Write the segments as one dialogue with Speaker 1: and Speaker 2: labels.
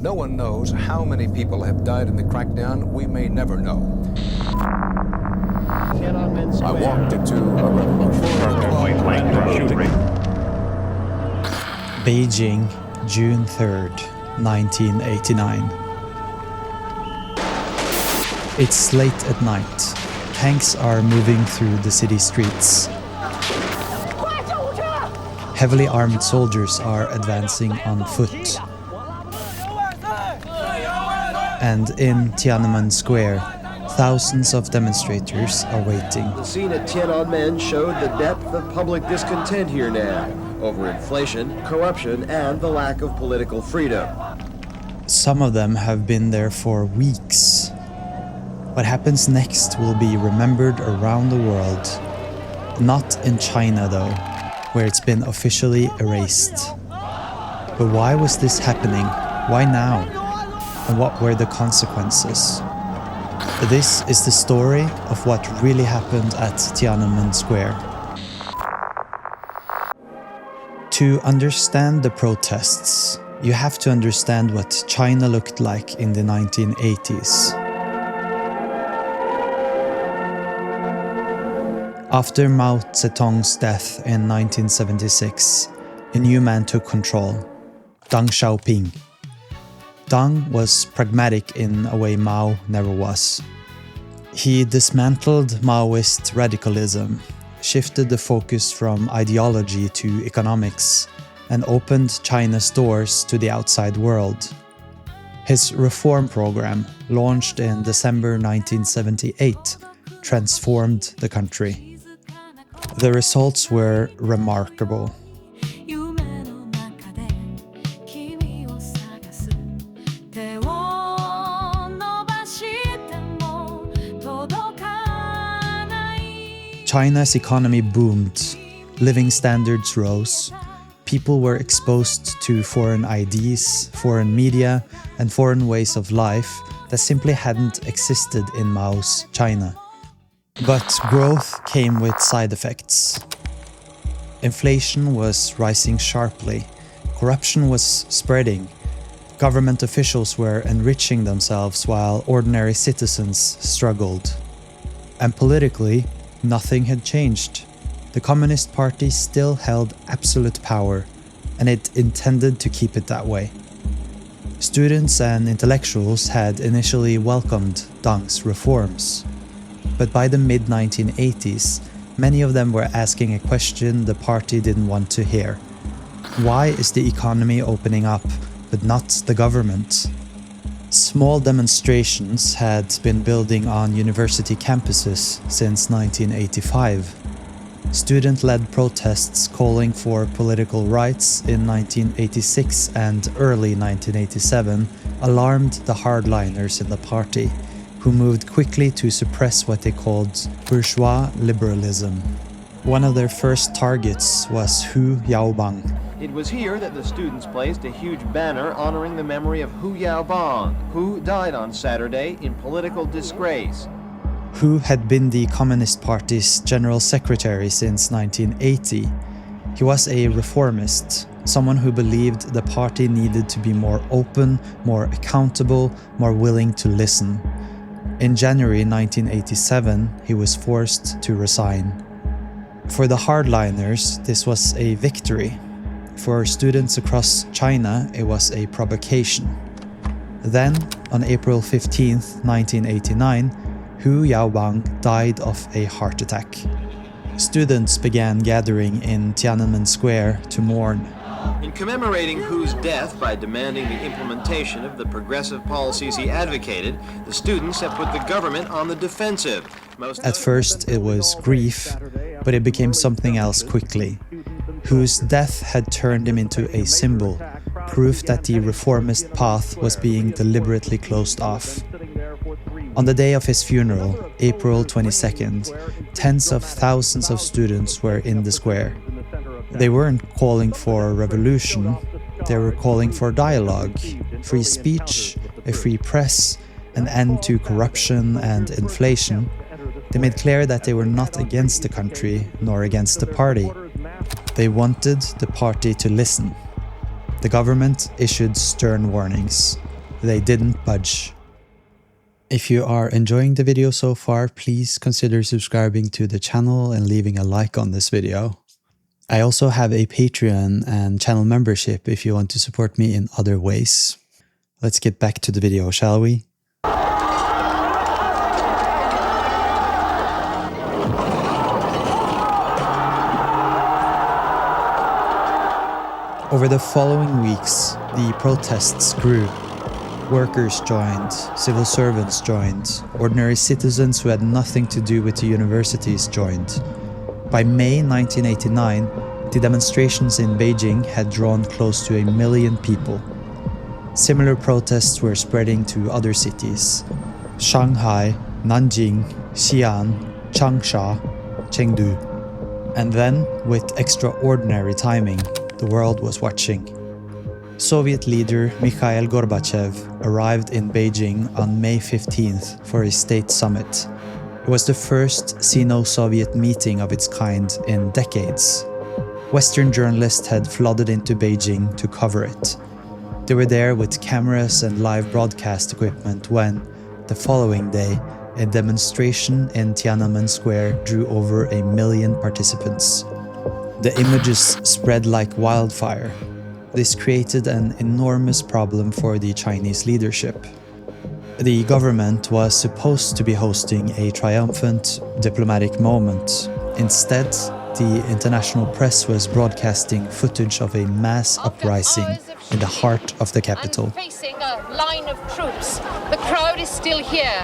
Speaker 1: No one knows how many people have died in the crackdown. We may never know.
Speaker 2: Tiananmen Square.
Speaker 1: I walked into a revolutionary
Speaker 3: Beijing, June 3rd, 1989. It's late at night. Tanks are moving through the city streets. Heavily armed soldiers are advancing on foot. And in Tiananmen Square, thousands of demonstrators are waiting.
Speaker 2: The scene at Tiananmen showed the depth of public discontent here now over inflation, corruption, and the lack of political freedom.
Speaker 3: Some of them have been there for weeks. What happens next will be remembered around the world. Not in China though, where it's been officially erased. But why was this happening? Why now? And what were the consequences? This is the story of what really happened at Tiananmen Square. To understand the protests, you have to understand what China looked like in the 1980s. After Mao Zedong's death in 1976, a new man took control, Deng Xiaoping. Deng was pragmatic in a way Mao never was. He dismantled Maoist radicalism, shifted the focus from ideology to economics, and opened China's doors to the outside world. His reform program, launched in December 1978, transformed the country. The results were remarkable. China's economy boomed, living standards rose, people were exposed to foreign ideas, foreign media, and foreign ways of life that simply hadn't existed in Mao's China. But growth came with side effects. Inflation was rising sharply, corruption was spreading, government officials were enriching themselves while ordinary citizens struggled. And politically, nothing had changed. The Communist Party still held absolute power, and it intended to keep it that way. Students and intellectuals had initially welcomed Deng's reforms. But by the mid-1980s, many of them were asking a question the party didn't want to hear. Why is the economy opening up, but not the government? Small demonstrations had been building on university campuses since 1985. Student-led protests calling for political rights in 1986 and early 1987 alarmed the hardliners in the party, who moved quickly to suppress what they called bourgeois liberalism. One of their first targets was Hu Yaobang.
Speaker 2: It was here that the students placed a huge banner honoring the memory of Hu Yaobang, who died on Saturday in political disgrace.
Speaker 3: Hu had been the Communist Party's general secretary since 1980. He was a reformist, someone who believed the party needed to be more open, more accountable, more willing to listen. In January 1987, he was forced to resign. For the hardliners, this was a victory. For students across China, it was a provocation. Then, on April 15, 1989, Hu Yaobang died of a heart attack. Students began gathering in Tiananmen Square to mourn.
Speaker 2: In commemorating Hu's death by demanding the implementation of the progressive policies he advocated, the students have put the government on the defensive.
Speaker 3: At first, it was grief, but it became something else quickly. Hu's death had turned him into a symbol, proof that the reformist path was being deliberately closed off. On the day of his funeral, April 22nd, tens of thousands of students were in the square. They weren't calling for a revolution, they were calling for dialogue, free speech, a free press, an end to corruption and inflation. They made clear that they were not against the country nor against the party. They wanted the party to listen. The government issued stern warnings. They didn't budge. If you are enjoying the video so far, please consider subscribing to the channel and leaving a like on this video. I also have a Patreon and channel membership if you want to support me in other ways. Let's get back to the video, shall we? Over the following weeks, the protests grew. Workers joined, civil servants joined, ordinary citizens who had nothing to do with the universities joined. By May 1989, the demonstrations in Beijing had drawn close to 1 million people. Similar protests were spreading to other cities: Shanghai, Nanjing, Xi'an, Changsha, Chengdu. And then, with extraordinary timing, the world was watching. Soviet leader Mikhail Gorbachev arrived in Beijing on May 15th for a state summit. It was the first Sino-Soviet meeting of its kind in decades. Western journalists had flooded into Beijing to cover it. They were there with cameras and live broadcast equipment when, the following day, a demonstration in Tiananmen Square drew over 1 million participants. The images spread like wildfire. This created an enormous problem for the Chinese leadership. The government was supposed to be hosting a triumphant diplomatic moment. Instead, the international press was broadcasting footage of a mass uprising in the heart of the capital.
Speaker 4: I'm facing a line of troops. The crowd is still here.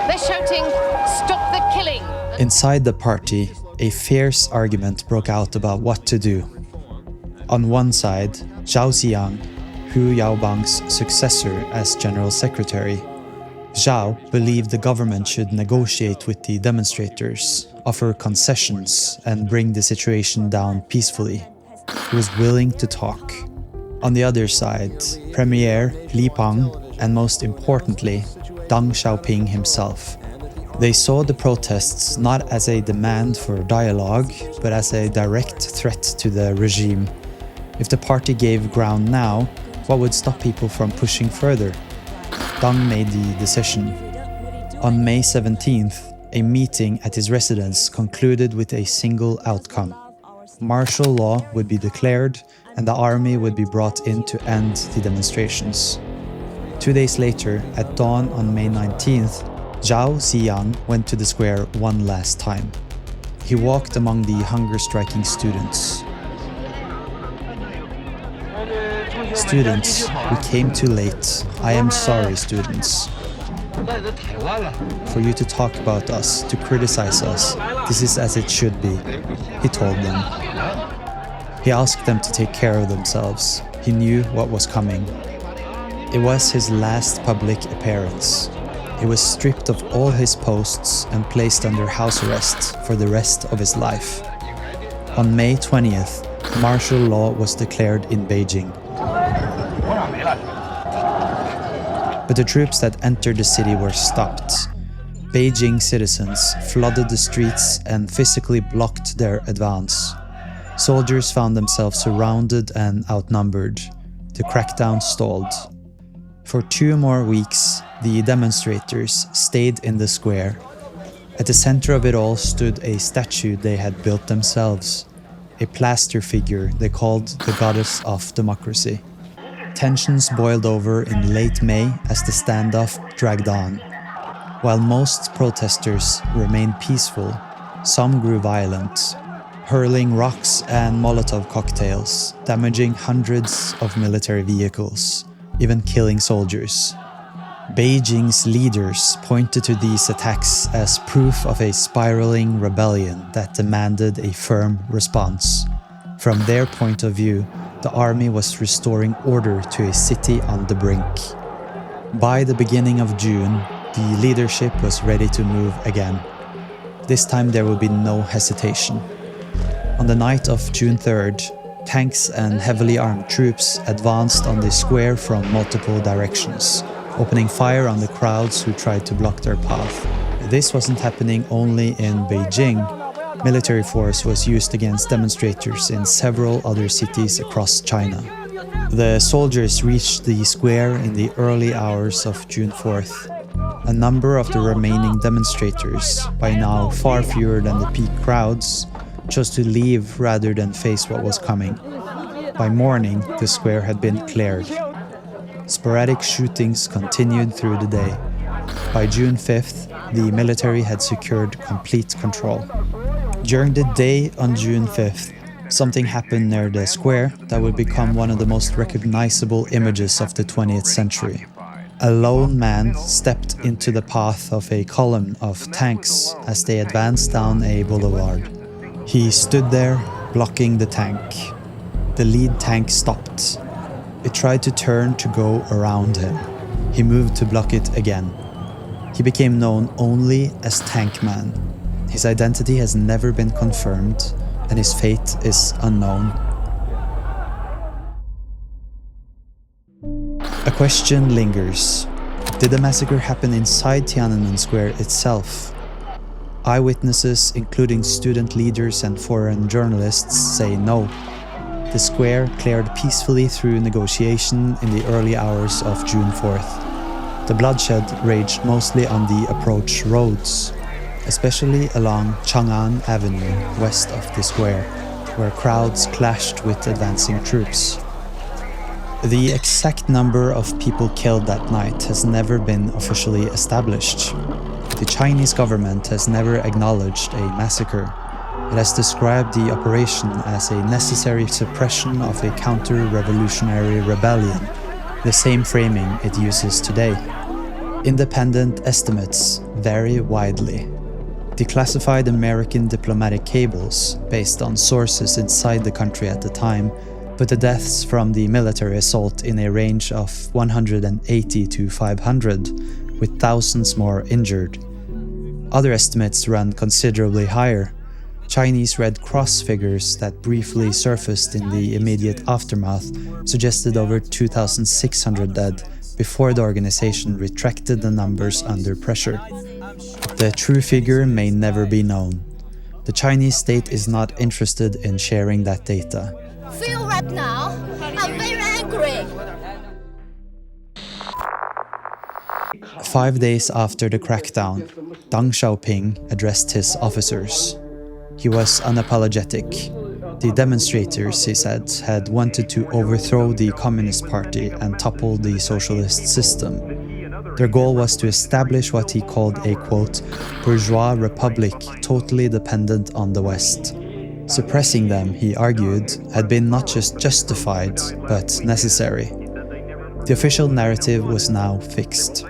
Speaker 4: They're shouting, "Stop the killing!"
Speaker 3: Inside the party, a fierce argument broke out about what to do. On one side, Zhao Ziyang, Hu Yaobang's successor as general secretary. Zhao believed the government should negotiate with the demonstrators, offer concessions, and bring the situation down peacefully. He was willing to talk. On the other side, Premier Li Peng, and most importantly, Deng Xiaoping himself. They saw the protests not as a demand for dialogue, but as a direct threat to the regime. If the party gave ground now, what would stop people from pushing further? Deng made the decision. On May 17th, a meeting at his residence concluded with a single outcome. Martial law would be declared and the army would be brought in to end the demonstrations. 2 days later, at dawn on May 19th, Zhao Ziyang went to the square one last time. He walked among the hunger-striking students. Students, we came too late. I am sorry, students. For you to talk about us, to criticize us, this is as it should be, he told them. He asked them to take care of themselves. He knew what was coming. It was his last public appearance. He was stripped of all his posts and placed under house arrest for the rest of his life. On May 20th, martial law was declared in Beijing. But the troops that entered the city were stopped. Beijing citizens flooded the streets and physically blocked their advance. Soldiers found themselves surrounded and outnumbered. The crackdown stalled. For 2 more weeks, the demonstrators stayed in the square. At the center of it all stood a statue they had built themselves, a plaster figure they called the goddess of democracy. Tensions boiled over in late May as the standoff dragged on. While most protesters remained peaceful, some grew violent, hurling rocks and Molotov cocktails, damaging hundreds of military vehicles, even killing soldiers. Beijing's leaders pointed to these attacks as proof of a spiraling rebellion that demanded a firm response. From their point of view, the army was restoring order to a city on the brink. By the beginning of June, the leadership was ready to move again. This time there would be no hesitation. On the night of June 3rd, tanks and heavily armed troops advanced on the square from multiple directions, opening fire on the crowds who tried to block their path. This wasn't happening only in Beijing. Military force was used against demonstrators in several other cities across China. The soldiers reached the square in the early hours of June 4th. A number of the remaining demonstrators, by now far fewer than the peak crowds, chose to leave rather than face what was coming. By morning, the square had been cleared. Sporadic shootings continued through the day. By June 5th, the military had secured complete control. During the day on June 5th, something happened near the square that would become one of the most recognizable images of the 20th century. A lone man stepped into the path of a column of tanks as they advanced down a boulevard. He stood there, blocking the tank. The lead tank stopped. It tried to turn to go around him. He moved to block it again. He became known only as Tank Man. His identity has never been confirmed, and his fate is unknown. A question lingers. Did the massacre happen inside Tiananmen Square itself? Eyewitnesses, including student leaders and foreign journalists, say no. The square cleared peacefully through negotiation in the early hours of June 4th. The bloodshed raged mostly on the approach roads, especially along Chang'an Avenue west of the square, where crowds clashed with advancing troops. The exact number of people killed that night has never been officially established. The Chinese government has never acknowledged a massacre. It has described the operation as a necessary suppression of a counter-revolutionary rebellion, the same framing it uses today. Independent estimates vary widely. Declassified American diplomatic cables, based on sources inside the country at the time, put the deaths from the military assault in a range of 180 to 500, with thousands more injured. Other estimates run considerably higher. Chinese Red Cross figures that briefly surfaced in the immediate aftermath suggested over 2,600 dead before the organization retracted the numbers under pressure. The true figure may never be known. The Chinese state is not interested in sharing that data.
Speaker 5: Feel right now, I'm very angry.
Speaker 3: 5 days after the crackdown, Deng Xiaoping addressed his officers. He was unapologetic. The demonstrators, he said, had wanted to overthrow the Communist Party and topple the socialist system. Their goal was to establish what he called a, quote, bourgeois republic totally dependent on the West. Suppressing them, he argued, had been not just justified, but necessary. The official narrative was now fixed.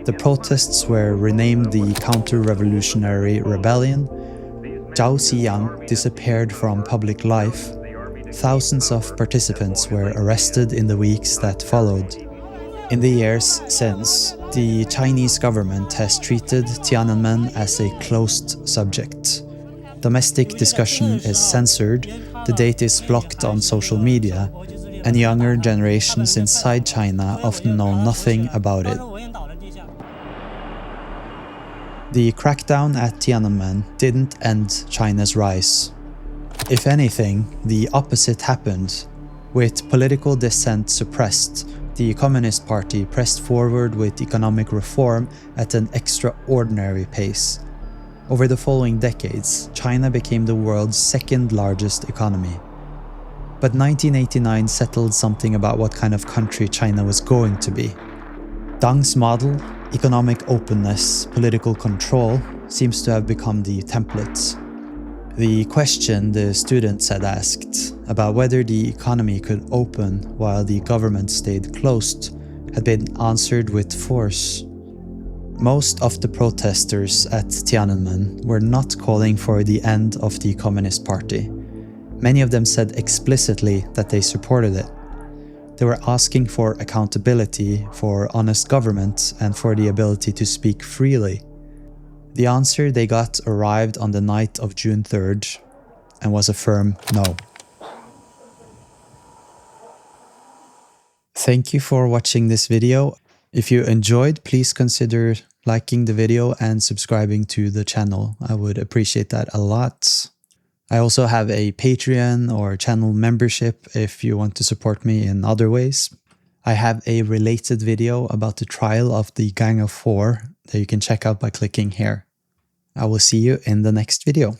Speaker 3: The protests were renamed the Counter-Revolutionary Rebellion. Zhao Xiyang disappeared from public life. Thousands of participants were arrested in the weeks that followed. In the years since, the Chinese government has treated Tiananmen as a closed subject. Domestic discussion is censored, the date is blocked on social media, and younger generations inside China often know nothing about it. The crackdown at Tiananmen didn't end China's rise. If anything, the opposite happened. With political dissent suppressed, the Communist Party pressed forward with economic reform at an extraordinary pace. Over the following decades, China became the world's second largest economy. But 1989 settled something about what kind of country China was going to be. Deng's model, economic openness, political control, seems to have become the template. The question the students had asked about whether the economy could open while the government stayed closed had been answered with force. Most of the protesters at Tiananmen were not calling for the end of the Communist Party. Many of them said explicitly that they supported it. They were asking for accountability, for honest government, and for the ability to speak freely. The answer they got arrived on the night of June 3rd and was a firm no. Thank you for watching this video. If you enjoyed, please consider liking the video and subscribing to the channel. I would appreciate that a lot. I also have a Patreon or channel membership if you want to support me in other ways. I have a related video about the trial of the Gang of Four that you can check out by clicking here. I will see you in the next video.